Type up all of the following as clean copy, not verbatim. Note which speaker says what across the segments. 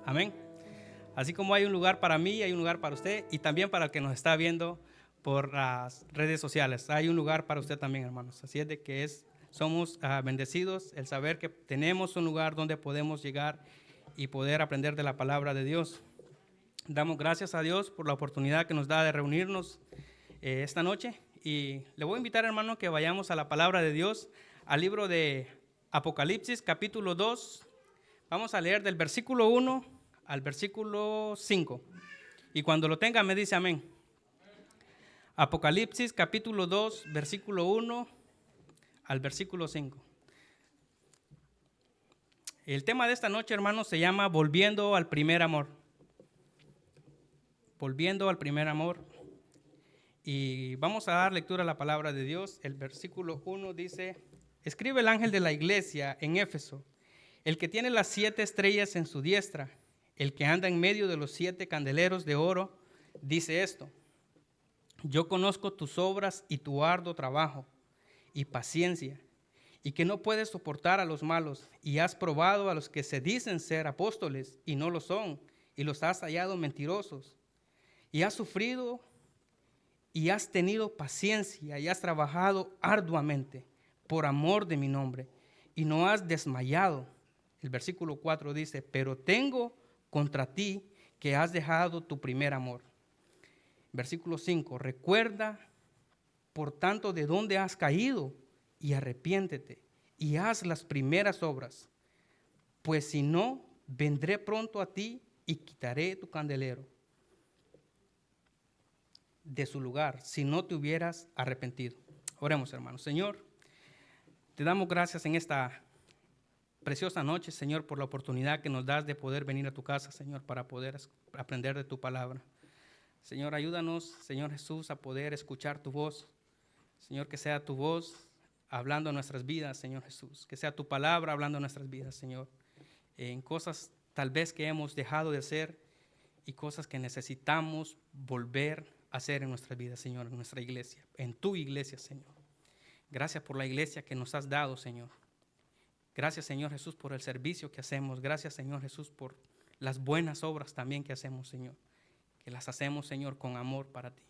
Speaker 1: Amén. Así como hay un lugar para mí, hay un lugar para usted y también para el que nos está viendo por las redes sociales. Hay un lugar para usted también, hermanos. Así es de que somos bendecidos el saber que tenemos un lugar donde podemos llegar y poder aprender de la palabra de Dios. Damos gracias a Dios por la oportunidad que nos da de reunirnos esta noche. Y le voy a invitar, hermano, que vayamos a la palabra de Dios, al libro de Apocalipsis, capítulo 2. Vamos a leer del versículo 1 al versículo 5. Y cuando lo tenga me dice amén. Apocalipsis, capítulo 2, versículo 1 al versículo 5. El tema de esta noche, hermanos, se llama Volviendo al primer amor. Volviendo al primer amor. Y vamos a dar lectura a la palabra de Dios. El versículo 1 dice: escribe el ángel de la iglesia en Éfeso, el que tiene las 7 estrellas en su diestra, el que anda en medio de los 7 candeleros de oro, dice esto: yo conozco tus obras y tu arduo trabajo y paciencia, y que no puedes soportar a los malos, y has probado a los que se dicen ser apóstoles y no lo son, y los has hallado mentirosos, y has sufrido y has tenido paciencia y has trabajado arduamente por amor de mi nombre, y no has desmayado. El versículo 4 dice: pero tengo contra ti que has dejado tu primer amor. Versículo 5: recuerda, por tanto, de dónde has caído y arrepiéntete y haz las primeras obras, pues si no, vendré pronto a ti y quitaré tu candelero de su lugar si no te hubieras arrepentido. Oremos, hermanos. Señor, te damos gracias en esta preciosa noche, Señor, por la oportunidad que nos das de poder venir a tu casa, Señor, para poder aprender de tu palabra. Señor, ayúdanos, Señor Jesús, a poder escuchar tu voz. Señor, que sea tu voz hablando a nuestras vidas, Señor Jesús. Que sea tu palabra hablando a nuestras vidas, Señor. En cosas tal vez que hemos dejado de hacer y cosas que necesitamos volver a hacer en nuestras vidas, Señor, en nuestra iglesia, en tu iglesia, Señor. Gracias por la iglesia que nos has dado, Señor. Gracias, Señor Jesús, por el servicio que hacemos. Gracias, Señor Jesús, por las buenas obras también que hacemos, Señor. Que las hacemos, Señor, con amor para ti.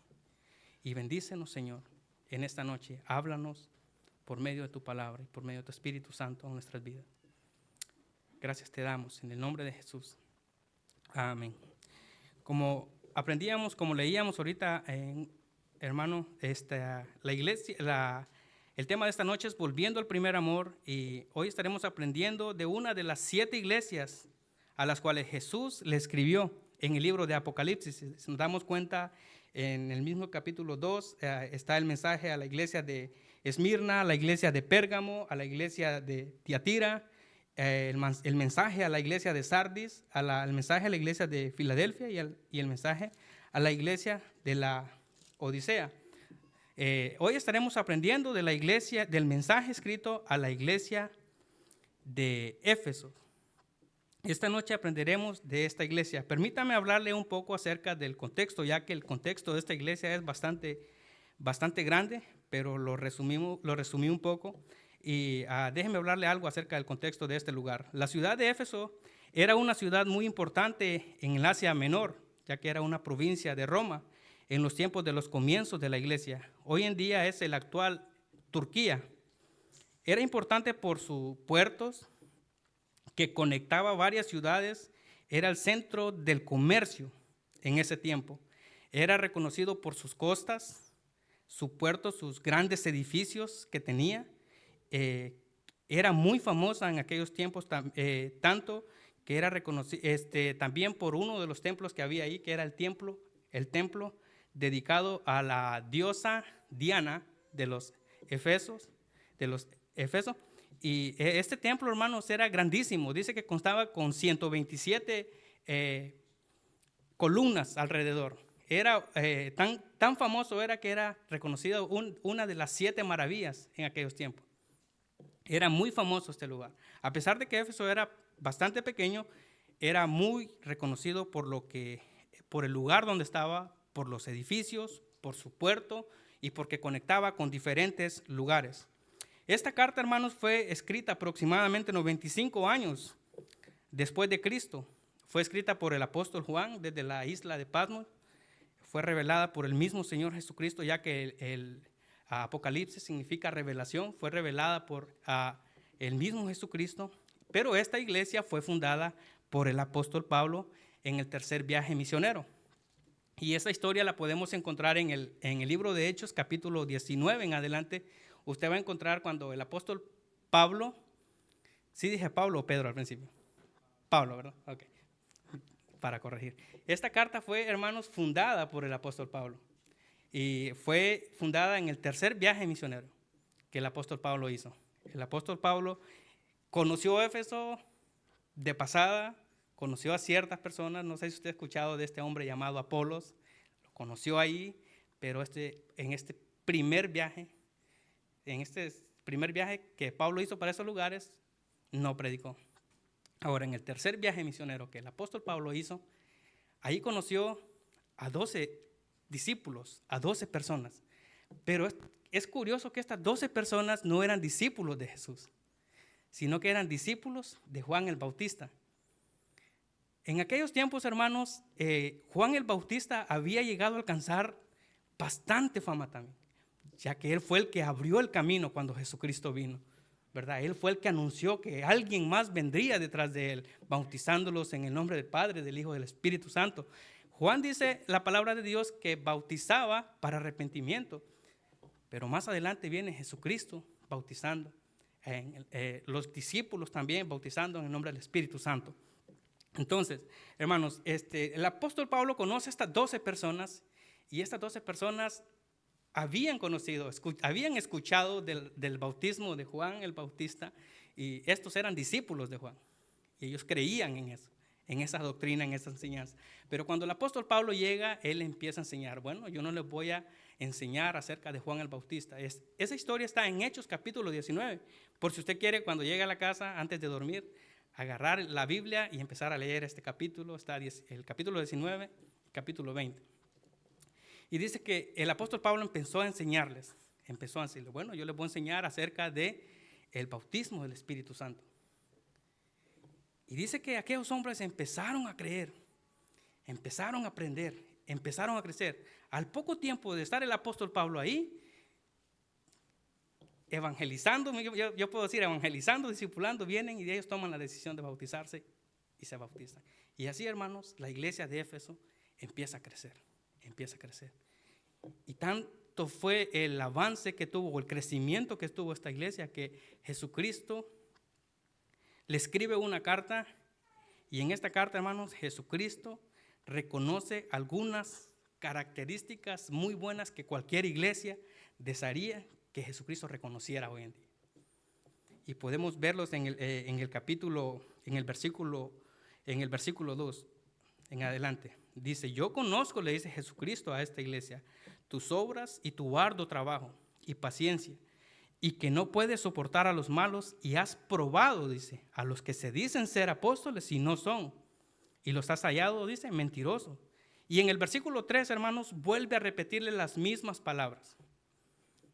Speaker 1: Y bendícenos, Señor, en esta noche. Háblanos por medio de tu palabra y por medio de tu Espíritu Santo en nuestras vidas. Gracias te damos en el nombre de Jesús. Amén. Como aprendíamos, como leíamos ahorita, hermano, la iglesia, el tema de esta noche es volviendo al primer amor, y hoy estaremos aprendiendo de una de las 7 iglesias a las cuales Jesús le escribió en el libro de Apocalipsis. Si nos damos cuenta, en el mismo capítulo 2 está el mensaje a la iglesia de Esmirna, a la iglesia de Pérgamo, a la iglesia de Tiatira, el mensaje a la iglesia de Sardis, el mensaje a la iglesia de Filadelfia y el mensaje a la iglesia de la Odisea. Hoy estaremos aprendiendo de la iglesia, del mensaje escrito a la iglesia de Éfeso. Esta noche aprenderemos de esta iglesia. Permítame hablarle un poco acerca del contexto, ya que el contexto de esta iglesia es bastante grande, pero lo resumí un poco. Y déjeme hablarle algo acerca del contexto de este lugar. La ciudad de Éfeso era una ciudad muy importante en el Asia Menor, ya que era una provincia de Roma en los tiempos de los comienzos de la iglesia. Hoy en día es el actual Turquía. Era importante por sus puertos, que conectaba varias ciudades. Era el centro del comercio en ese tiempo. Era reconocido por sus costas, su puerto, sus grandes edificios que tenía. Era muy famosa en aquellos tiempos, tanto que era reconocida también por uno de los templos que había ahí, que era el templo dedicado a la diosa Diana de los Efesos. Y este templo, hermanos, era grandísimo. Dice que constaba con 127 columnas alrededor. Era tan famoso era que era reconocido una de las 7 maravillas en aquellos tiempos. Era muy famoso este lugar. A pesar de que Éfeso era bastante pequeño, era muy reconocido por el lugar donde estaba, por los edificios, por su puerto y porque conectaba con diferentes lugares. Esta carta, hermanos, fue escrita aproximadamente 95 años después de Cristo. fue escrita por el apóstol Juan desde la isla de Patmos. Fue revelada por el mismo Señor Jesucristo, ya que el Apocalipsis significa revelación. Fue revelada por el mismo Jesucristo. Pero esta iglesia fue fundada por el apóstol Pablo en el tercer viaje misionero. Y esa historia la podemos encontrar en el libro de Hechos, capítulo 19 en adelante. Usted va a encontrar cuando el apóstol Pablo, sí dije Pablo o Pedro al principio. Pablo, ¿verdad? Ok, para corregir. Esta carta fue, hermanos, fundada por el apóstol Pablo. Y fue fundada en el tercer viaje misionero que el apóstol Pablo hizo. El apóstol Pablo conoció Éfeso de pasada, conoció a ciertas personas. No sé si usted ha escuchado de este hombre llamado Apolos. Lo conoció ahí, pero en este primer viaje que Pablo hizo para esos lugares, no predicó. Ahora, en el tercer viaje misionero que el apóstol Pablo hizo, ahí conoció a 12 discípulos, a 12 personas. Pero es curioso que estas 12 personas no eran discípulos de Jesús, sino que eran discípulos de Juan el Bautista. En aquellos tiempos, hermanos, Juan el Bautista había llegado a alcanzar bastante fama también, ya que él fue el que abrió el camino cuando Jesucristo vino, ¿verdad? Él fue el que anunció que alguien más vendría detrás de él, bautizándolos en el nombre del Padre, del Hijo y del Espíritu Santo. Juan dice la palabra de Dios que bautizaba para arrepentimiento, pero más adelante viene Jesucristo bautizando, los discípulos también bautizando en el nombre del Espíritu Santo. Entonces, hermanos, el apóstol Pablo conoce a estas 12 personas y estas 12 personas habían escuchado del bautismo de Juan el Bautista, y estos eran discípulos de Juan y ellos creían en eso, en esa doctrina, en esa enseñanza. Pero cuando el apóstol Pablo llega, él empieza a enseñar. Bueno, yo no les voy a enseñar acerca de Juan el Bautista. Esa historia está en Hechos capítulo 19. Por si usted quiere, cuando llegue a la casa, antes de dormir, agarrar la Biblia y empezar a leer este capítulo. Está el capítulo 19, capítulo 20. Y dice que el apóstol Pablo empezó a enseñarles. Empezó a decirles, bueno, yo les voy a enseñar acerca del bautismo del Espíritu Santo. Y dice que aquellos hombres empezaron a creer, empezaron a aprender, empezaron a crecer. Al poco tiempo de estar el apóstol Pablo ahí, evangelizando, yo puedo decir evangelizando, discipulando, vienen y ellos toman la decisión de bautizarse y se bautizan. Y así, hermanos, la iglesia de Éfeso empieza a crecer, empieza a crecer. Y tanto fue el avance que tuvo, el crecimiento que tuvo esta iglesia, que Jesucristo le escribe una carta, y en esta carta, hermanos, Jesucristo reconoce algunas características muy buenas que cualquier iglesia desearía que Jesucristo reconociera hoy en día. Y podemos verlos en el versículo 2 en adelante. Dice, yo conozco, le dice Jesucristo a esta iglesia, tus obras y tu arduo trabajo y paciencia, y que no puedes soportar a los malos, y has probado, dice, a los que se dicen ser apóstoles y no son, y los has hallado, dice, mentirosos. Y en el versículo 3, hermanos, vuelve a repetirle las mismas palabras.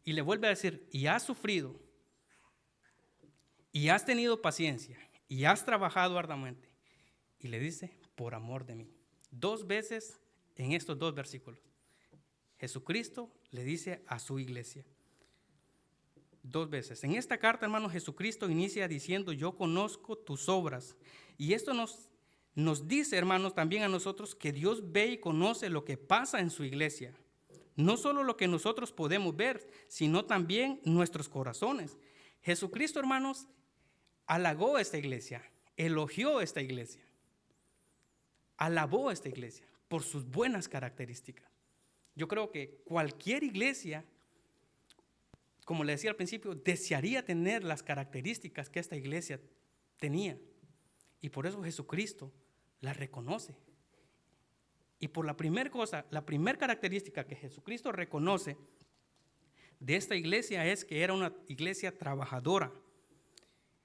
Speaker 1: Y le vuelve a decir, y has sufrido, y has tenido paciencia, y has trabajado arduamente. Y le dice, por amor de mí. 2 veces en estos 2 versículos. Jesucristo le dice a su iglesia. 2 veces. En esta carta, hermanos, Jesucristo inicia diciendo, yo conozco tus obras. Y esto nos dice, hermanos, también a nosotros que Dios ve y conoce lo que pasa en su iglesia. No solo lo que nosotros podemos ver, sino también nuestros corazones. Jesucristo, hermanos, halagó a esta iglesia, elogió a esta iglesia, alabó a esta iglesia por sus buenas características. Yo creo que cualquier iglesia, como le decía al principio, desearía tener las características que esta iglesia tenía. Y por eso Jesucristo las reconoce. Y por la primera característica que Jesucristo reconoce de esta iglesia es que era una iglesia trabajadora.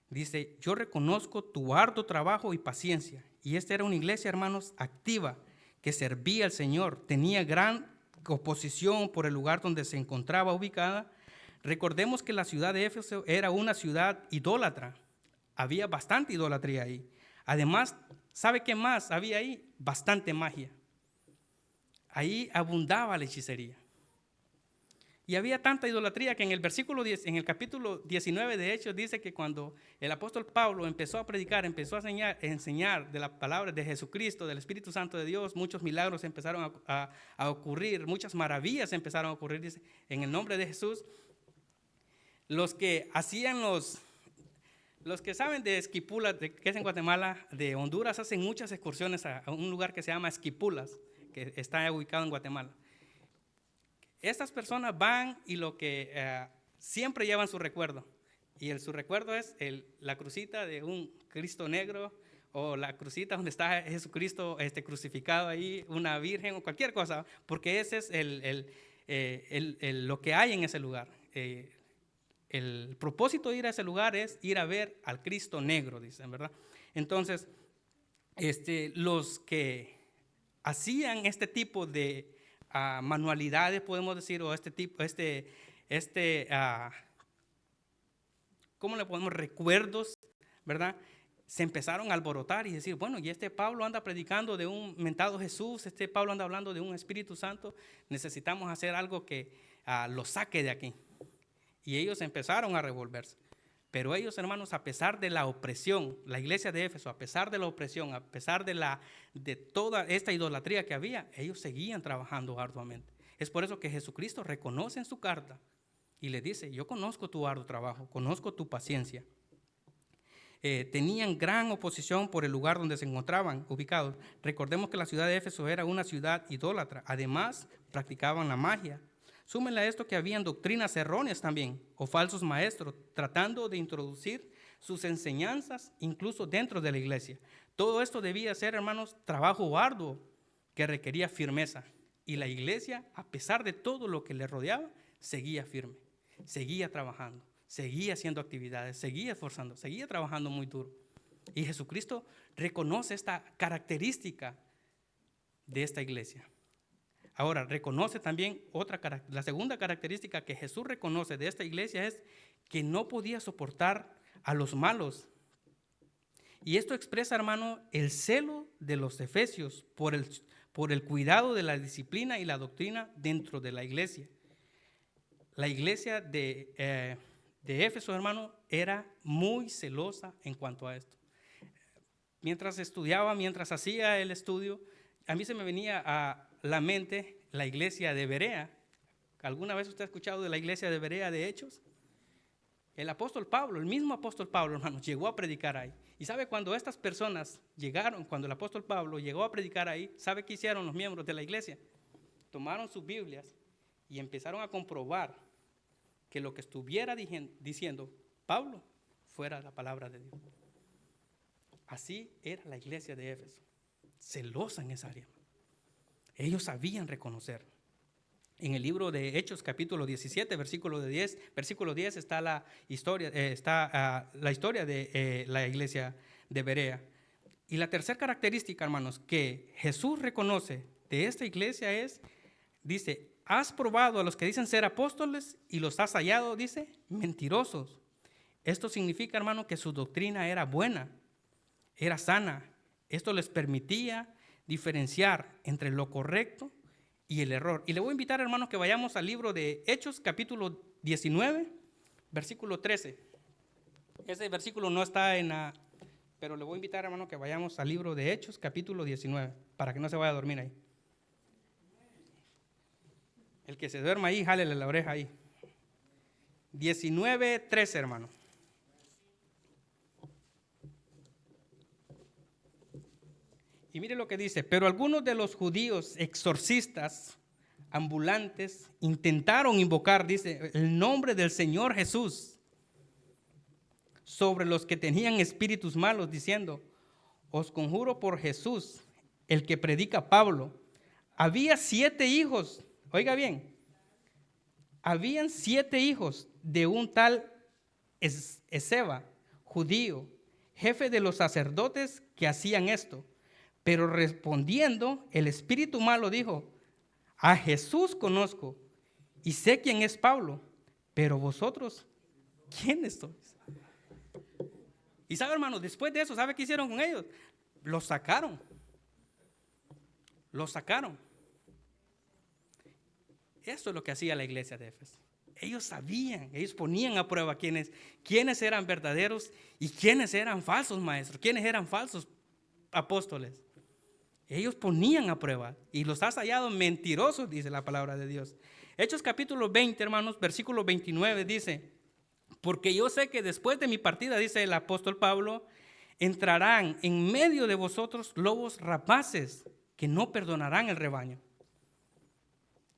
Speaker 1: Dice, yo reconozco tu arduo trabajo y paciencia. Y esta era una iglesia, hermanos, activa, que servía al Señor. Tenía gran oposición por el lugar donde se encontraba ubicada. Recordemos que la ciudad de Éfeso era una ciudad idólatra. Había bastante idolatría ahí. Además, ¿Sabe qué más había ahí? Bastante magia. Ahí abundaba la hechicería. Y había tanta idolatría que en el versículo 10, en el capítulo 19 de Hechos dice que cuando el apóstol Pablo empezó a predicar, empezó a enseñar de la palabra de Jesucristo, del Espíritu Santo de Dios, muchos milagros empezaron a ocurrir, muchas maravillas empezaron a ocurrir, dice, en el nombre de Jesús. Los que hacían los que saben de Esquipulas, que es en Guatemala, de Honduras, hacen muchas excursiones a un lugar que se llama Esquipulas, que está ubicado en Guatemala. Estas personas van y lo que siempre llevan su recuerdo. Y su recuerdo es la crucita de un Cristo negro o la crucita donde está Jesucristo crucificado ahí, una virgen o cualquier cosa, porque ese es lo que hay en ese lugar. El propósito de ir a ese lugar es ir a ver al Cristo negro, dicen, ¿verdad? Entonces, los que hacían este tipo de manualidades, podemos decir, o ¿cómo le podemos? Recuerdos, ¿verdad? Se empezaron a alborotar y decir, bueno, y Pablo anda predicando de un mentado Jesús, Pablo anda hablando de un Espíritu Santo, necesitamos hacer algo que lo saque de aquí. Y ellos empezaron a revolverse. Pero ellos, hermanos, a pesar de la opresión, la iglesia de Éfeso, a pesar de la opresión, a pesar de toda esta idolatría que había, ellos seguían trabajando arduamente. Es por eso que Jesucristo reconoce en su carta y le dice, yo conozco tu arduo trabajo, conozco tu paciencia. Tenían gran oposición por el lugar donde se encontraban ubicados. Recordemos que la ciudad de Éfeso era una ciudad idólatra. Además, practicaban la magia. Súmenle a esto que habían doctrinas erróneas también, o falsos maestros, tratando de introducir sus enseñanzas incluso dentro de la iglesia. Todo esto debía ser, hermanos, trabajo arduo que requería firmeza. Y la iglesia, a pesar de todo lo que le rodeaba, seguía firme, seguía trabajando, seguía haciendo actividades, seguía esforzando, seguía trabajando muy duro. Y Jesucristo reconoce esta característica de esta iglesia. Ahora, reconoce también la segunda característica que Jesús reconoce de esta iglesia es que no podía soportar a los malos. Y esto expresa, hermano, el celo de los efesios por el cuidado de la disciplina y la doctrina dentro de la iglesia. La iglesia de Éfeso, hermano, era muy celosa en cuanto a esto. Mientras estudiaba, mientras hacía el estudio, a mí se me venía a la mente la iglesia de Berea. ¿Alguna vez usted ha escuchado de la iglesia de Berea de Hechos? El apóstol Pablo, el mismo apóstol Pablo, hermanos, llegó a predicar ahí. Y sabe, cuando estas personas llegaron, cuando el apóstol Pablo llegó a predicar ahí, ¿sabe qué hicieron los miembros de la iglesia? Tomaron sus Biblias y empezaron a comprobar que lo que estuviera diciendo Pablo fuera la palabra de Dios. Así era la iglesia de Éfeso, celosa en esa área. Ellos sabían reconocer. En el libro de Hechos, capítulo 17, versículo 10 está la historia, de la iglesia de Berea. Y la tercera característica, hermanos, que Jesús reconoce de esta iglesia dice, has probado a los que dicen ser apóstoles y los has hallado, dice, mentirosos. Esto significa, hermano, que su doctrina era buena, era sana. Esto les permitía diferenciar entre lo correcto y el error. Y le voy a invitar, hermanos, que vayamos al libro de Hechos, capítulo 19, versículo 13. Ese versículo no está pero le voy a invitar, hermano, que vayamos al libro de Hechos, capítulo 19, para que no se vaya a dormir ahí. El que se duerma ahí, jálele la oreja ahí. 19:13, hermano. Y mire lo que dice, pero algunos de los judíos exorcistas ambulantes intentaron invocar, dice, el nombre del Señor Jesús sobre los que tenían espíritus malos, diciendo, os conjuro por Jesús, el que predica Pablo. Había 7 hijos, oiga bien, habían 7 hijos de un tal Esceva, judío, jefe de los sacerdotes que hacían esto. Pero respondiendo, el espíritu malo dijo, a Jesús conozco y sé quién es Pablo, pero vosotros, ¿quiénes sois? Y sabe, hermano, después de eso, ¿sabe qué hicieron con ellos? Los sacaron. Los sacaron. Eso es lo que hacía la iglesia de Éfeso. Ellos sabían, ellos ponían a prueba quiénes eran verdaderos y quiénes eran falsos maestros, quiénes eran falsos apóstoles. Ellos ponían a prueba y los has hallado mentirosos, dice la palabra de Dios. Hechos capítulo 20, hermanos, versículo 29 dice: porque yo sé que después de mi partida, dice el apóstol Pablo, entrarán en medio de vosotros lobos rapaces que no perdonarán el rebaño.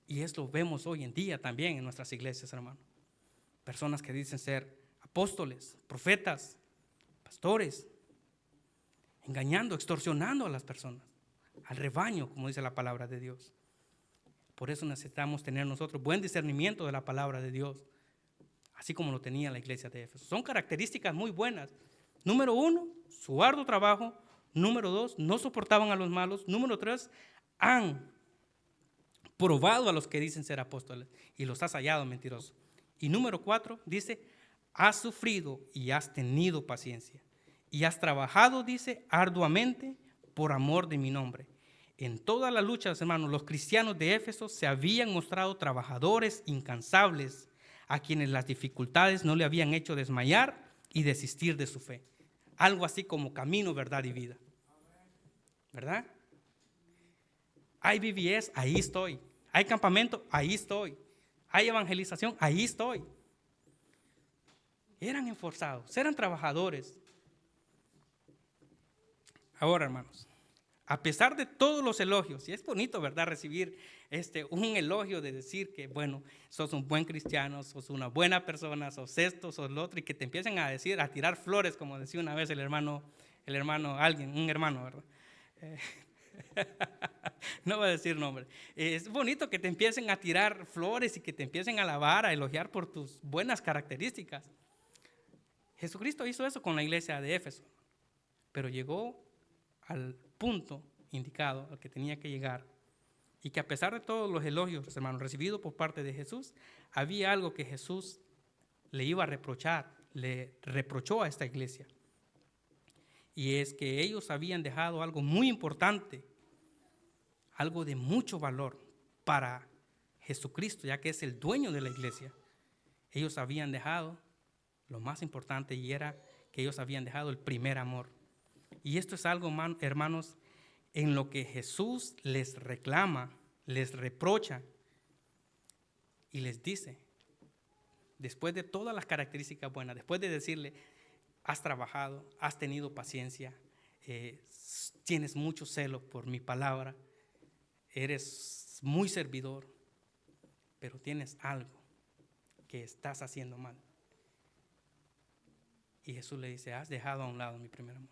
Speaker 1: Y esto vemos hoy en día también en nuestras iglesias, hermano. Personas que dicen ser apóstoles, profetas, pastores, engañando, extorsionando a las personas, al rebaño, como dice la palabra de Dios. Por eso necesitamos tener nosotros buen discernimiento de la palabra de Dios, así como lo tenía la iglesia de Éfeso. Son características muy buenas. Número 1, su arduo trabajo. Número 2, no soportaban a los malos. Número 3, han probado a los que dicen ser apóstoles y los has hallado mentirosos. Y número 4, dice, has sufrido y has tenido paciencia. Y has trabajado, dice, arduamente por amor de mi nombre. En todas las luchas, hermanos, los cristianos de Éfeso se habían mostrado trabajadores incansables, a quienes las dificultades no le habían hecho desmayar y desistir de su fe. Algo así como camino, verdad y vida. ¿Verdad? Hay VBS, ahí estoy. Hay campamento, ahí estoy. Hay evangelización, ahí estoy. Eran esforzados, eran trabajadores. Ahora, hermanos, a pesar de todos los elogios, y es bonito, ¿verdad?, recibir un elogio de decir que, bueno, sos un buen cristiano, sos una buena persona, sos esto, sos lo otro, y que te empiecen a decir, a tirar flores, como decía una vez un hermano, ¿verdad? No voy a decir nombre. Es bonito que te empiecen a tirar flores y que te empiecen a alabar, a elogiar por tus buenas características. Jesucristo hizo eso con la iglesia de Éfeso, pero llegó al punto indicado al que tenía que llegar, y que a pesar de todos los elogios, hermanos, recibidos por parte de Jesús, había algo que Jesús le iba a reprochar, le reprochó a esta iglesia, y es que ellos habían dejado algo muy importante, algo de mucho valor para Jesucristo, ya que es el dueño de la iglesia. Ellos habían dejado lo más importante, y era que ellos habían dejado el primer amor. Y esto es algo, hermanos, en lo que Jesús les reclama, les reprocha y les dice, después de todas las características buenas, después de decirle, has trabajado, has tenido paciencia, tienes mucho celo por mi palabra, eres muy servidor, pero tienes algo que estás haciendo mal. Y Jesús le dice, has dejado a un lado mi primer amor.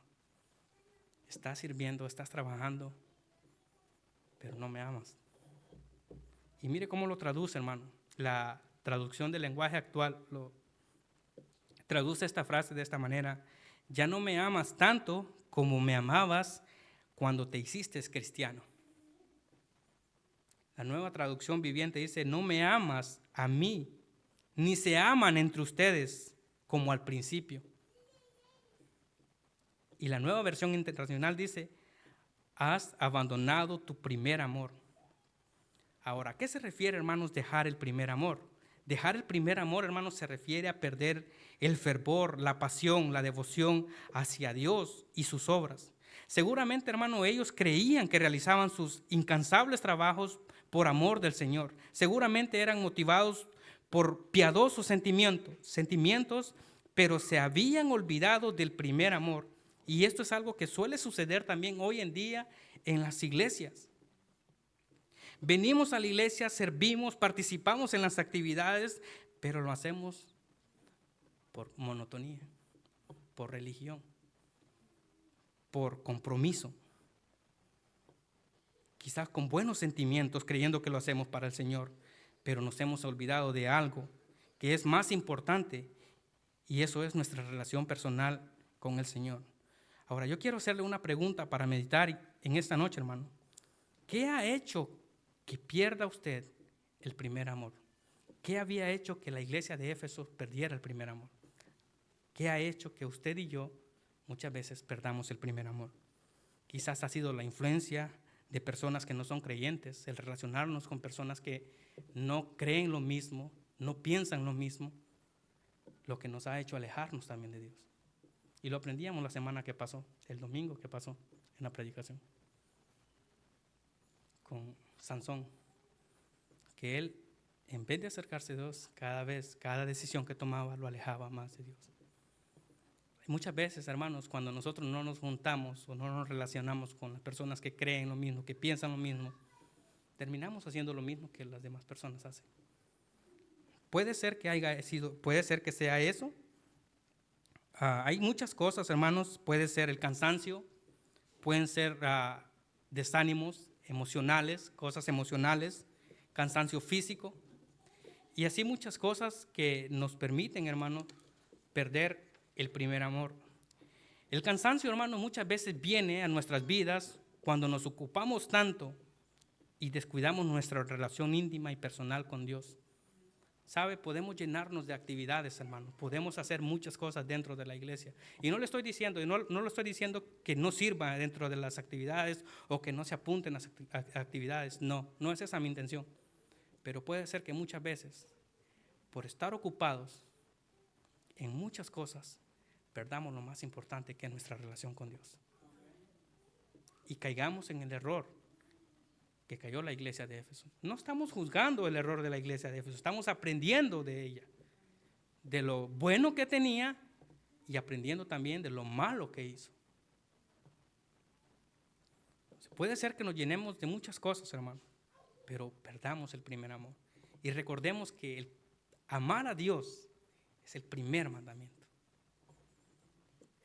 Speaker 1: Estás sirviendo, estás trabajando, pero no me amas. Y mire cómo lo traduce, hermano. La traducción del lenguaje actual lo traduce esta frase de esta manera: ya no me amas tanto como me amabas cuando te hiciste cristiano. La Nueva Traducción Viviente dice, no me amas a mí, ni se aman entre ustedes como al principio. Y la Nueva Versión Internacional dice, has abandonado tu primer amor. Ahora, ¿a qué se refiere, hermanos, dejar el primer amor? Dejar el primer amor, hermanos, se refiere a perder el fervor, la pasión, la devoción hacia Dios y sus obras. Seguramente, hermano, ellos creían que realizaban sus incansables trabajos por amor del Señor. Seguramente eran motivados por piadosos sentimientos, pero se habían olvidado del primer amor. Y esto es algo que suele suceder también hoy en día en las iglesias. Venimos a la iglesia, servimos, participamos en las actividades, pero lo hacemos por monotonía, por religión, por compromiso. Quizás con buenos sentimientos, creyendo que lo hacemos para el Señor, pero nos hemos olvidado de algo que es más importante, y eso es nuestra relación personal con el Señor. Ahora, yo quiero hacerle una pregunta para meditar en esta noche, hermano. ¿Qué ha hecho que pierda usted el primer amor? ¿Qué había hecho que la iglesia de Éfeso perdiera el primer amor? ¿Qué ha hecho que usted y yo muchas veces perdamos el primer amor? Quizás ha sido la influencia de personas que no son creyentes, el relacionarnos con personas que no creen lo mismo, no piensan lo mismo, lo que nos ha hecho alejarnos también de Dios. Y lo aprendíamos la semana que pasó, el domingo que pasó en la predicación, con Sansón, que él, en vez de acercarse a Dios, cada decisión que tomaba lo alejaba más de Dios. Y muchas veces, hermanos, cuando nosotros no nos juntamos o no nos relacionamos con las personas que creen lo mismo, que piensan lo mismo, terminamos haciendo lo mismo que las demás personas hacen. Puede ser que sea eso. Hay muchas cosas, hermanos. Puede ser el cansancio, pueden ser desánimos emocionales, cosas emocionales, cansancio físico, y así muchas cosas que nos permiten, hermano, perder el primer amor. El cansancio, hermano, muchas veces viene a nuestras vidas cuando nos ocupamos tanto y descuidamos nuestra relación íntima y personal con Dios. ¿Sabe? Podemos llenarnos de actividades, hermano. Podemos hacer muchas cosas dentro de la iglesia. Y no le estoy diciendo, no lo estoy diciendo que no sirva dentro de las actividades o que no se apunten las actividades. No es esa mi intención. Pero puede ser que muchas veces, por estar ocupados en muchas cosas, perdamos lo más importante, que es nuestra relación con Dios. Y caigamos en el error que cayó la iglesia de Éfeso. No estamos juzgando el error de la iglesia de Éfeso, estamos aprendiendo de ella, de lo bueno que tenía y aprendiendo también de lo malo que hizo. Puede ser que nos llenemos de muchas cosas, hermano, pero perdamos el primer amor. Y recordemos que el amar a Dios es el primer mandamiento.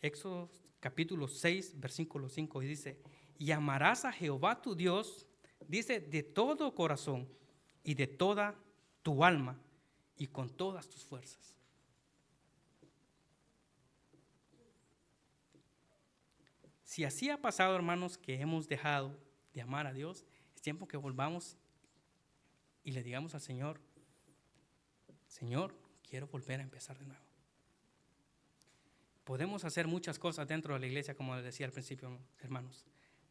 Speaker 1: Éxodo capítulo 6, versículo 5, y dice: y amarás a Jehová tu Dios, dice, de todo corazón y de toda tu alma y con todas tus fuerzas. Si así ha pasado, hermanos, que hemos dejado de amar a Dios, es tiempo que volvamos y le digamos al Señor: Señor, quiero volver a empezar de nuevo. Podemos hacer muchas cosas dentro de la iglesia, como les decía al principio, hermanos,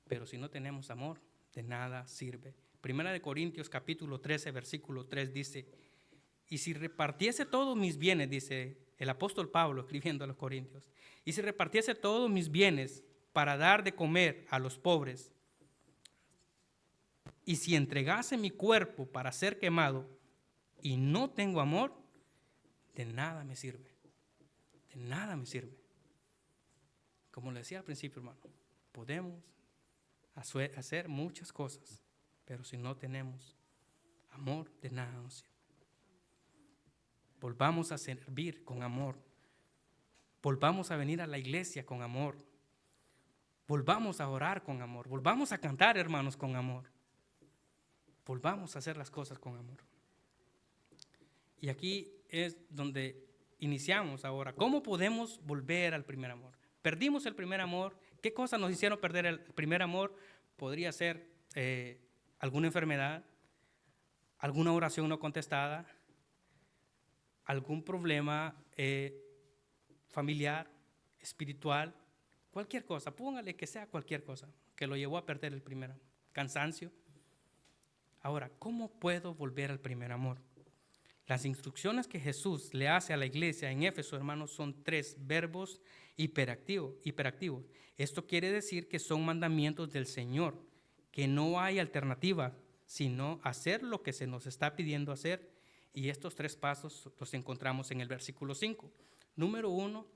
Speaker 1: pero si no tenemos amor, de nada sirve. Primera de Corintios capítulo 13, versículo 3 dice: y si repartiese todos mis bienes, dice el apóstol Pablo escribiendo a los Corintios, y si repartiese todos mis bienes para dar de comer a los pobres, y si entregase mi cuerpo para ser quemado y no tengo amor, de nada me sirve. De nada me sirve. Como le decía al principio, hermano, podemos hacer muchas cosas, pero si no tenemos amor, de nada nos sirve. Volvamos a servir con amor. Volvamos a venir a la iglesia con amor. Volvamos a orar con amor. Volvamos a cantar, hermanos, con amor. Volvamos a hacer las cosas con amor. Y aquí es donde iniciamos ahora. ¿Cómo podemos volver al primer amor? Perdimos el primer amor. ¿Qué cosas nos hicieron perder el primer amor? Podría ser alguna enfermedad, alguna oración no contestada, algún problema familiar, espiritual, cualquier cosa. Póngale que sea cualquier cosa que lo llevó a perder el primer amor. Cansancio. Ahora, ¿cómo puedo volver al primer amor? Las instrucciones que Jesús le hace a la iglesia en Éfeso, hermanos, son 3 verbos hiperactivos. Esto quiere decir que son mandamientos del Señor, que no hay alternativa, sino hacer lo que se nos está pidiendo hacer. Y estos 3 pasos los encontramos en el versículo 5. Número 1,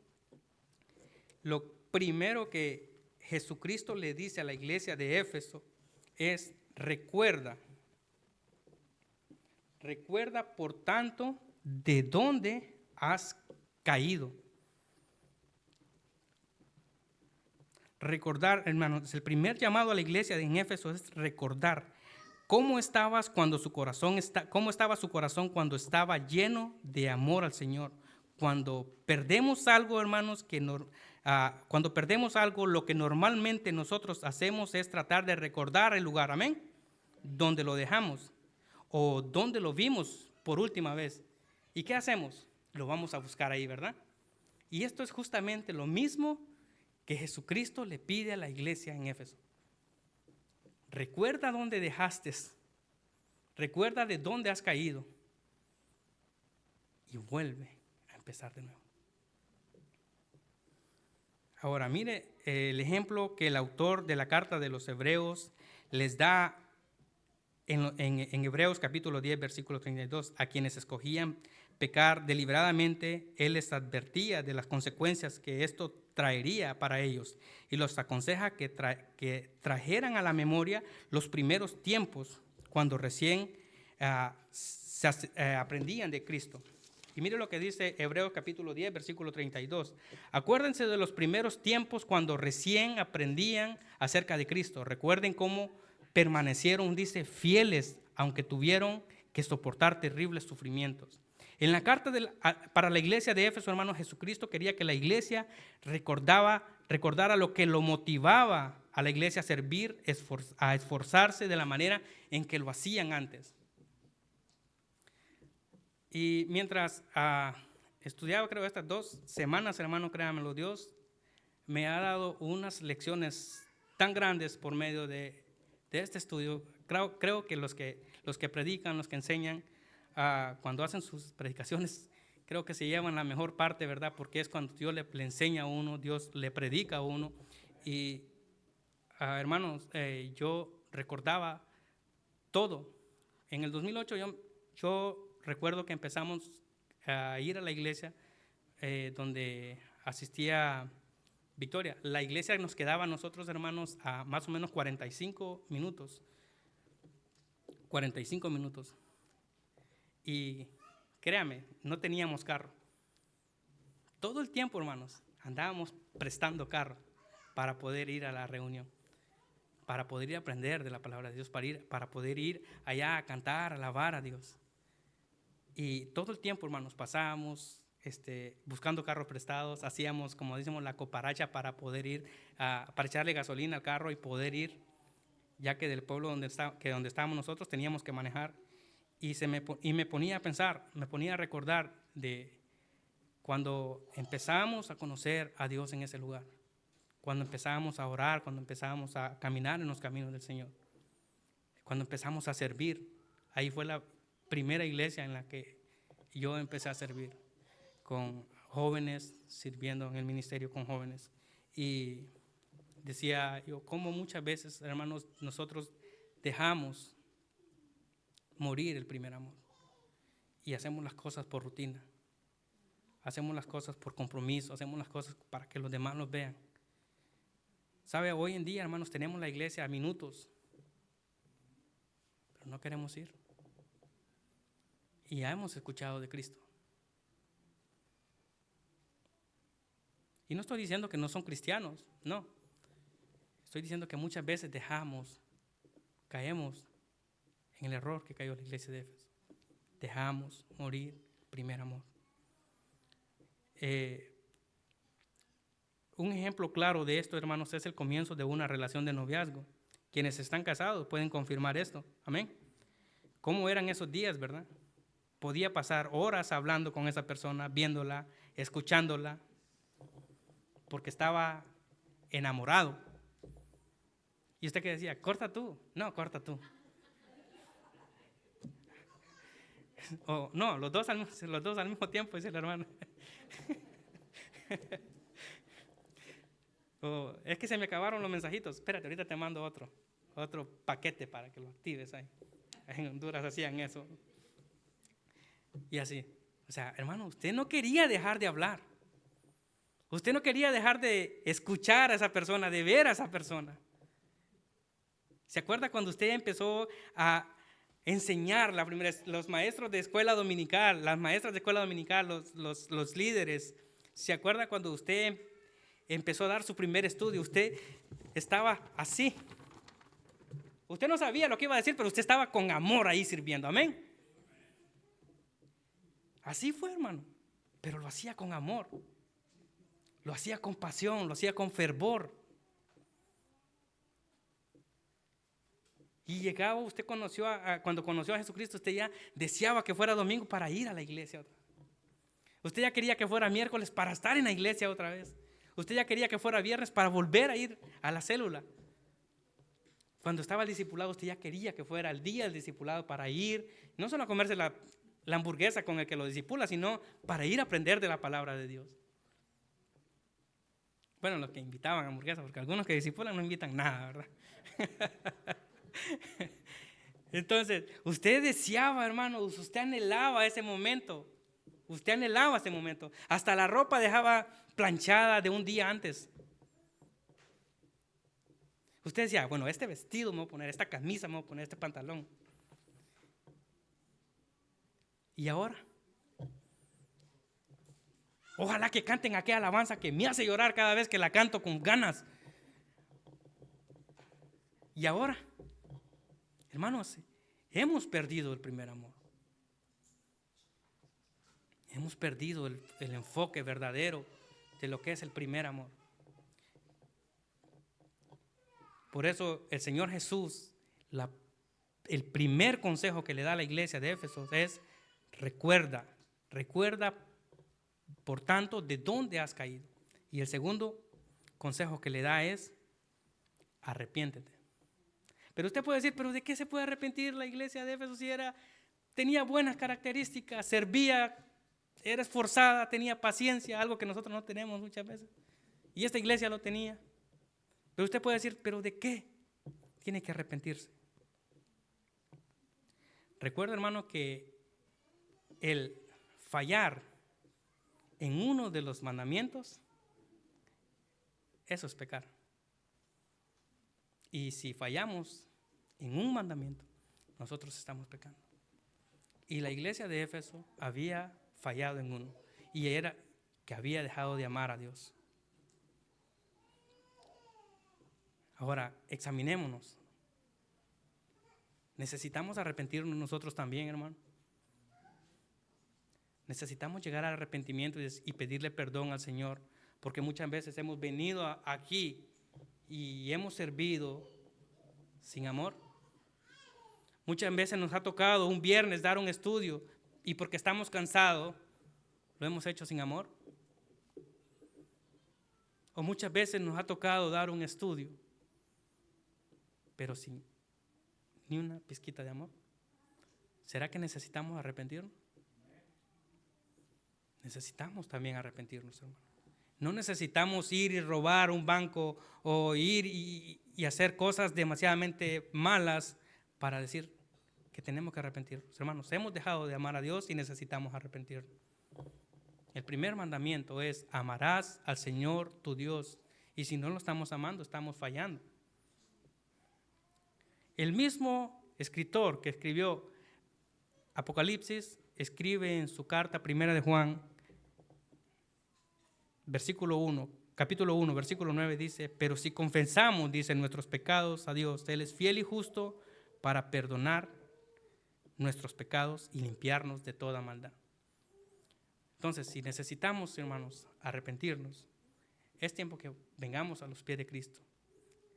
Speaker 1: lo primero que Jesucristo le dice a la iglesia de Éfeso es: recuerda, por tanto, de dónde has caído. Recordar, hermanos, el primer llamado a la iglesia en Éfeso es recordar cómo estaba su corazón cuando estaba lleno de amor al Señor. Cuando perdemos algo, hermanos, cuando perdemos algo, lo que normalmente nosotros hacemos es tratar de recordar el lugar, amén, donde lo dejamos o donde lo vimos por última vez. ¿Y qué hacemos? Lo vamos a buscar ahí, ¿verdad? Y esto es justamente lo mismo que Jesucristo le pide a la iglesia en Éfeso. recuerda dónde dejaste, recuerda de dónde has caído y vuelve a empezar de nuevo. Ahora, mire el ejemplo que el autor de la carta de los Hebreos les da en Hebreos capítulo 10, versículo 32. A quienes escogían pecar deliberadamente, él les advertía de las consecuencias que esto traería para ellos y los aconseja que trajeran a la memoria los primeros tiempos cuando recién aprendían de Cristo. Y mire lo que dice Hebreos capítulo 10, versículo 32. Acuérdense de los primeros tiempos cuando recién aprendían acerca de Cristo. Recuerden cómo permanecieron, dice, fieles, aunque tuvieron que soportar terribles sufrimientos. En la carta para la iglesia de Éfeso, hermano, Jesucristo quería que la iglesia recordara lo que lo motivaba a la iglesia a servir, a esforzarse de la manera en que lo hacían antes. Y mientras estudiaba, creo, estas 2 semanas, hermano, créamelo, Dios me ha dado unas lecciones tan grandes por medio de este estudio. Creo que los que predican, los que enseñan, cuando hacen sus predicaciones, creo que se llevan la mejor parte, ¿verdad? Porque es cuando Dios le enseña a uno, Dios le predica a uno. Y, hermanos, yo recordaba todo. En el 2008 yo recuerdo que empezamos a ir a la iglesia donde asistía Victoria. La iglesia nos quedaba a nosotros, hermanos, a más o menos 45 minutos. 45 minutos. Y créame, no teníamos carro. Todo el tiempo, hermanos, andábamos prestando carro para poder ir a la reunión, para poder ir a aprender de la palabra de Dios, para poder ir allá a cantar, a alabar a Dios. Y todo el tiempo, hermanos, pasábamos buscando carros prestados, hacíamos, como decimos, la coparacha para poder ir, para echarle gasolina al carro y poder ir, ya que del pueblo donde estábamos nosotros teníamos que manejar. Y me ponía a pensar, me ponía a recordar de cuando empezamos a conocer a Dios en ese lugar, cuando empezamos a orar, cuando empezamos a caminar en los caminos del Señor, cuando empezamos a servir. Ahí fue la primera iglesia en la que yo empecé a servir, con jóvenes, sirviendo en el ministerio con jóvenes. Y decía yo, cómo muchas veces, hermanos, nosotros dejamos morir el primer amor y hacemos las cosas por rutina, hacemos las cosas por compromiso, hacemos las cosas para que los demás nos vean. ¿Sabe? Hoy en día, hermanos, tenemos la iglesia a minutos, pero no queremos ir. Y ya hemos escuchado de Cristo. Y no estoy diciendo que no son cristianos, no. Estoy diciendo que muchas veces caemos en el error que cayó la iglesia de Éfeso. Dejamos morir el primer amor. Un ejemplo claro de esto, hermanos, es el comienzo de una relación de noviazgo. Quienes están casados pueden confirmar esto. Amén. ¿Cómo eran esos días, verdad? Podía pasar horas hablando con esa persona, viéndola, escuchándola, porque estaba enamorado. ¿Y usted qué decía? ¿Corta tú? No, corta tú. O no, los dos al mismo tiempo, dice el hermano. O es que se me acabaron los mensajitos. Espérate, ahorita te mando otro paquete para que lo actives ahí. En Honduras hacían eso. Y así. O sea, hermano, usted no quería dejar de hablar. Usted no quería dejar de escuchar a esa persona, de ver a esa persona. ¿Se acuerda cuando usted empezó a enseñar los maestros de escuela dominical, las maestras de escuela dominical, los líderes? ¿Se acuerda cuando usted empezó a dar su primer estudio? Usted estaba así. Usted no sabía lo que iba a decir, pero usted estaba con amor ahí sirviendo. Amén. Así fue, hermano. Pero lo hacía con amor. Lo hacía con pasión, lo hacía con fervor. Y llegaba, usted cuando conoció a Jesucristo, usted ya deseaba que fuera domingo para ir a la iglesia otra vez. Usted ya quería que fuera miércoles para estar en la iglesia otra vez. Usted ya quería que fuera viernes para volver a ir a la célula. Cuando estaba el discipulado, usted ya quería que fuera el día del discipulado para ir, no solo a comerse la hamburguesa con el que lo discipula, sino para ir a aprender de la palabra de Dios. Bueno, los que invitaban a hamburguesa, porque algunos que discipulan no invitan nada, ¿verdad? Entonces, usted deseaba, hermanos, usted anhelaba ese momento. Usted anhelaba ese momento. Hasta la ropa dejaba planchada de un día antes. Usted decía, bueno, este vestido me voy a poner, esta camisa me voy a poner, este pantalón. ¿Y ahora? Ojalá que canten aquella alabanza que me hace llorar cada vez que la canto con ganas. ¿Y ahora? Hermanos, hemos perdido el primer amor. Hemos perdido el enfoque verdadero de lo que es el primer amor. Por eso el Señor Jesús, el primer consejo que le da a la iglesia de Éfeso es: recuerda por tanto de dónde has caído. Y el segundo consejo que le da es: arrepiéntete. Pero usted puede decir, ¿pero de qué se puede arrepentir la iglesia de Éfeso si tenía buenas características, servía, era esforzada, tenía paciencia, algo que nosotros no tenemos muchas veces? Y esta iglesia lo tenía. Pero usted puede decir, ¿pero de qué tiene que arrepentirse? Recuerda, hermano, que el fallar en uno de los mandamientos, eso es pecar. Y si fallamos en un mandamiento, nosotros estamos pecando. Y la iglesia de Éfeso había fallado en uno, y era que había dejado de amar a Dios. Ahora, examinémonos. Necesitamos arrepentirnos nosotros también, hermano. Necesitamos llegar al arrepentimiento y pedirle perdón al Señor, porque muchas veces hemos venido aquí y hemos servido sin amor. Muchas veces nos ha tocado un viernes dar un estudio y porque estamos cansados lo hemos hecho sin amor. O muchas veces nos ha tocado dar un estudio pero sin ni una pizquita de amor. ¿Será que necesitamos arrepentirnos? Necesitamos también arrepentirnos, hermano. No necesitamos ir y robar un banco o ir y hacer cosas demasiadamente malas para decir que tenemos que arrepentirnos. Hermanos, hemos dejado de amar a Dios y necesitamos arrepentirnos. El primer mandamiento es: amarás al Señor tu Dios. Y si no lo estamos amando, estamos fallando. El mismo escritor que escribió Apocalipsis escribe en su carta primera de Juan, capítulo 1, versículo 9, dice: pero si confesamos, dice, nuestros pecados a Dios, Él es fiel y justo para perdonar nuestros pecados y limpiarnos de toda maldad. Entonces, si necesitamos, hermanos, arrepentirnos, es tiempo que vengamos a los pies de Cristo.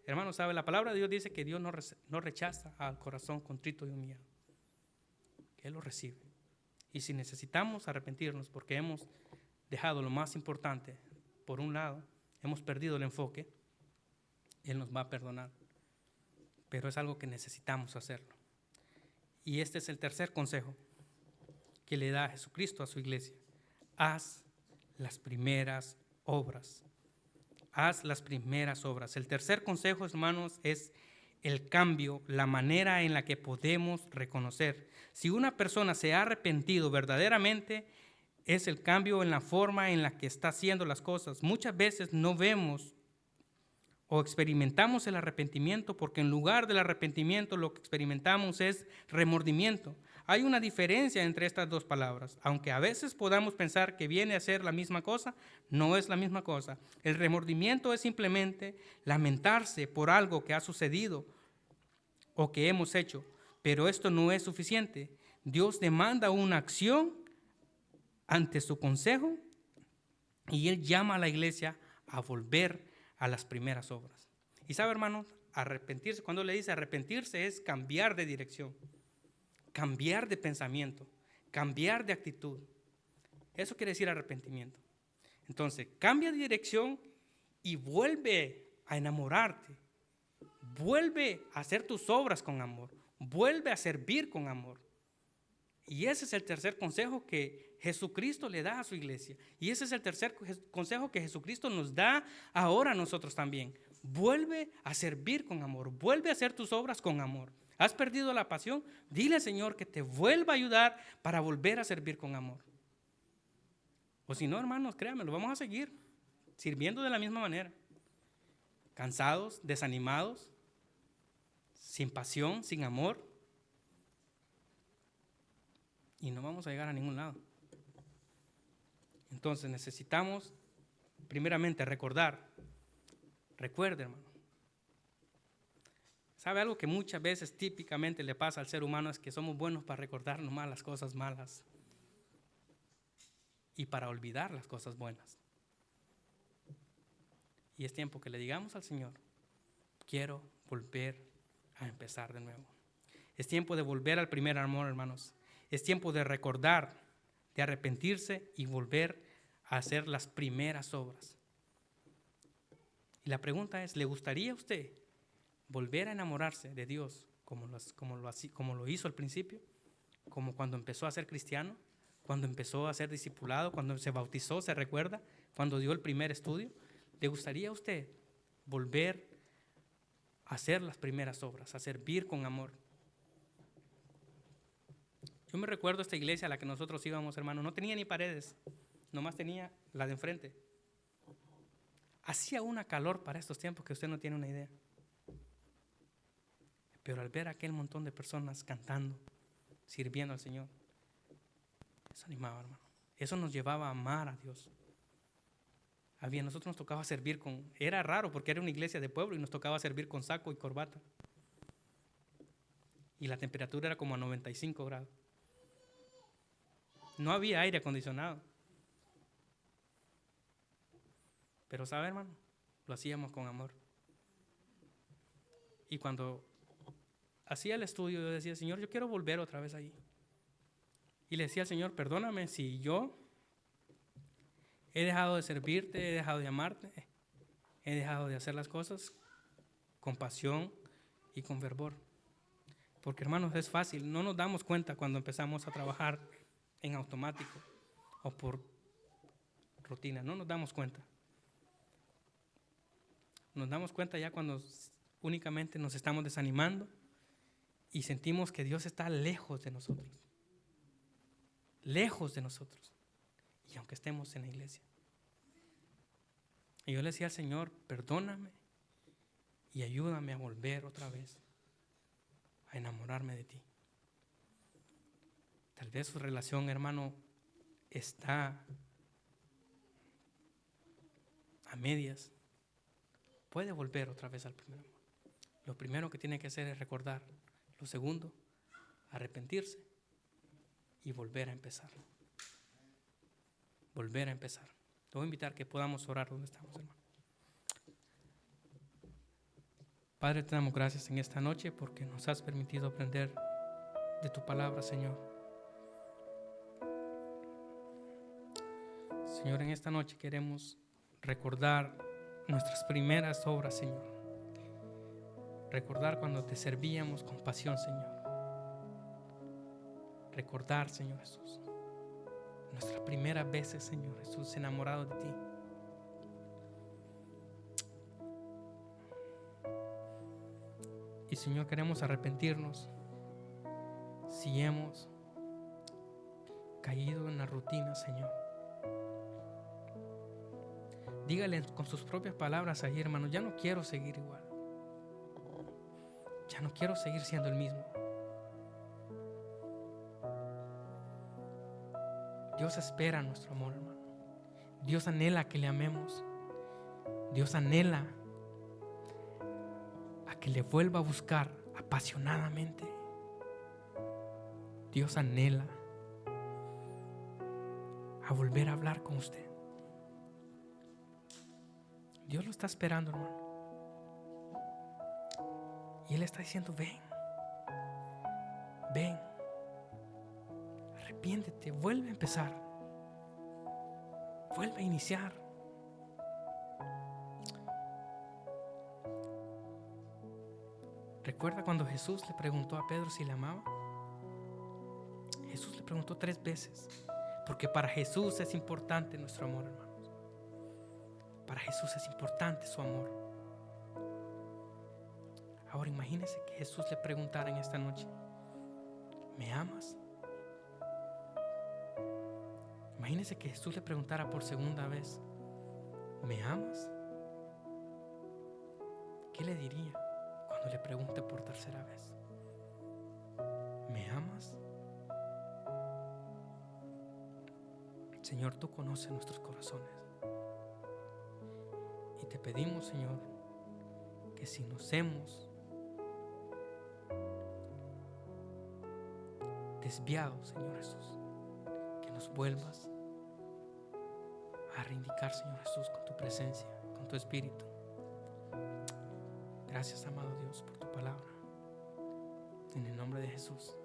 Speaker 1: Hermanos, ¿sabe? La palabra de Dios dice que Dios no rechaza al corazón contrito y humillado, que Él lo recibe. Y si necesitamos arrepentirnos porque hemos dejado lo más importante, por un lado, hemos perdido el enfoque, Él nos va a perdonar. Pero es algo que necesitamos hacerlo. Y este es el tercer consejo que le da Jesucristo a su iglesia: haz las primeras obras. Haz las primeras obras. El tercer consejo, hermanos, es el cambio, la manera en la que podemos reconocer. Si una persona se ha arrepentido verdaderamente, es el cambio en la forma en la que está haciendo las cosas. Muchas veces no vemos o experimentamos el arrepentimiento porque en lugar del arrepentimiento lo que experimentamos es remordimiento. Hay una diferencia entre estas dos palabras. Aunque a veces podamos pensar que viene a ser la misma cosa, no es la misma cosa. El remordimiento es simplemente lamentarse por algo que ha sucedido o que hemos hecho, pero esto no es suficiente. Dios demanda una acción ante su consejo y Él llama a la iglesia a volver a las primeras obras. Y sabe, hermanos, arrepentirse, cuando le dice arrepentirse, es cambiar de dirección, cambiar de pensamiento, cambiar de actitud. Eso quiere decir arrepentimiento. Entonces, cambia de dirección y vuelve a enamorarte Vuelve a hacer tus obras con amor. Vuelve a servir con amor. Y ese es el tercer consejo que Jesucristo le da a su iglesia. Y ese es el tercer consejo que Jesucristo nos da ahora a nosotros también. Vuelve a servir con amor. Vuelve a hacer tus obras con amor. ¿Has perdido la pasión? Dile al Señor que te vuelva a ayudar para volver a servir con amor. O si no, hermanos, créanme, lo vamos a seguir sirviendo de la misma manera. Cansados, desanimados, sin pasión, sin amor. Y no vamos a llegar a ningún lado. Entonces necesitamos primeramente recordar. Recuerde, hermano. ¿Sabe algo que muchas veces típicamente le pasa al ser humano? Es que somos buenos para recordar nomás las cosas malas y para olvidar las cosas buenas. Y es tiempo que le digamos al Señor, quiero volver a empezar de nuevo. Es tiempo de volver al primer amor, hermanos. Es tiempo de recordar, de arrepentirse y volver a hacer las primeras obras. Y la pregunta es, ¿le gustaría a usted volver a enamorarse de Dios como lo hizo al principio? Como cuando empezó a ser cristiano, cuando empezó a ser discipulado, cuando se bautizó, ¿se recuerda? Cuando dio el primer estudio. ¿Le gustaría a usted volver a hacer las primeras obras, a servir con amor? Yo me recuerdo esta iglesia a la que nosotros íbamos, hermano, no tenía ni paredes, nomás tenía la de enfrente. Hacía una calor para estos tiempos que usted no tiene una idea. Pero al ver aquel montón de personas cantando, sirviendo al Señor, eso animaba, hermano. Eso nos llevaba a amar a Dios. Nosotros nos tocaba servir era raro porque era una iglesia de pueblo y nos tocaba servir con saco y corbata. Y la temperatura era como a 95 grados. No había aire acondicionado. Pero ¿sabe, hermano? Lo hacíamos con amor. Y cuando hacía el estudio, yo decía, Señor, yo quiero volver otra vez ahí. Y le decía al Señor, perdóname si yo he dejado de servirte, he dejado de amarte, he dejado de hacer las cosas con pasión y con fervor. Porque, hermanos, es fácil. No nos damos cuenta cuando empezamos a trabajar en automático o por rutina. No nos damos cuenta. Nos damos cuenta ya cuando únicamente nos estamos desanimando y sentimos que Dios está lejos de nosotros. Lejos de nosotros. Y aunque estemos en la iglesia. Y yo le decía al Señor, perdóname y ayúdame a volver otra vez a enamorarme de ti. Tal vez su relación, hermano, está a medias. Puede volver otra vez al primer amor. Lo primero que tiene que hacer es recordar. Lo segundo, arrepentirse y volver a empezar. Volver a empezar. Te voy a invitar que podamos orar donde estamos, hermano. Padre, te damos gracias en esta noche porque nos has permitido aprender de tu palabra, Señor. Señor, en esta noche queremos recordar nuestras primeras obras, Señor. Recordar cuando te servíamos con pasión, Señor. Recordar, Señor Jesús, nuestras primeras veces, Señor Jesús, enamorados de ti. Y, Señor, queremos arrepentirnos si hemos caído en la rutina, Señor. Dígale con sus propias palabras ahí, hermano, ya no quiero seguir igual. Ya no quiero seguir siendo el mismo. Dios espera nuestro amor, hermano. Dios anhela que le amemos. Dios anhela a que le vuelva a buscar apasionadamente. Dios anhela a volver a hablar con usted. Dios lo está esperando, hermano. Y Él está diciendo, ven, ven, arrepiéntete, vuelve a empezar, vuelve a iniciar. ¿Recuerda cuando Jesús le preguntó a Pedro si le amaba? Jesús le preguntó 3 veces, porque para Jesús es importante nuestro amor, hermanos. Para Jesús es importante su amor. Ahora imagínese que Jesús le preguntara en esta noche: ¿me amas? Imagínese que Jesús le preguntara por segunda vez: ¿me amas? ¿Qué le diría cuando le pregunte por tercera vez? ¿Me amas? Señor, tú conoces nuestros corazones. Y te pedimos, Señor, que si nos hemos desviado, Señor Jesús, que nos vuelvas a reivindicar, Señor Jesús, con tu presencia, con tu espíritu. Gracias, amado Dios, por tu palabra. En el nombre de Jesús.